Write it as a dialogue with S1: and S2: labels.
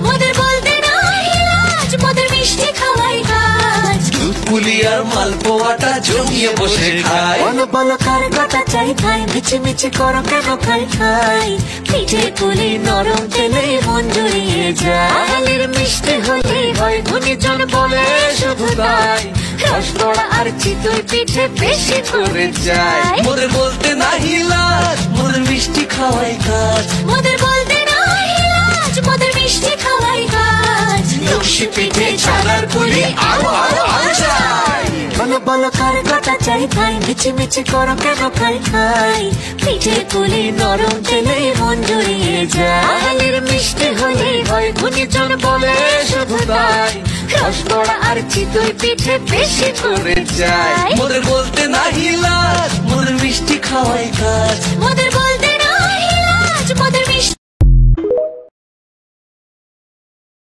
S1: মোদের বলতে নাই লাজ, মোদের মিষ্টি খাওয়াই কাজ।
S2: দুধ পুলি আর মালপোয়াটা জমিয়ে বসে খায়।
S1: বলো বলো কার কথা চাই খাই, মিছি মিছি করো কেন খাই খাই। পিঠে পুলি নরম তেলে মন জড়িয়ে যায়। আলির মিষ্টি হলে হয় গুণীজন বলে শুধু তাই। রসগোল্লা আর চিতই পিঠে বেশি করে যায়।
S2: মোদের বলতে নাহি লাজ, মোদের মিষ্টি খাওয়াই কাজ।
S1: মোদের বলতে নাই লাজ, মোদের মিষ্টি খাওয়াই কাজ।
S2: লস্যি পিঠে ছানার পুলি আরো আরো আরো চাই।
S1: বলো বলো কার কথা চাই খাই, মিছি মিছি করো কেন খাই খাই। পিঠে পুলি নরম তেলে মন জড়িয়ে যায়। আলির মিষ্টি হলে হয় গুণীজন বলে শুধু তাই। রসগোল্লা আর চিতই পিঠে বেশি করে যায়।
S2: মোদের বলতে নাহি লাজ, মোদের মিষ্টি খাওয়াই কাজ।
S1: মোদের বলতে নাই লাজ, মোদের মিষ্টি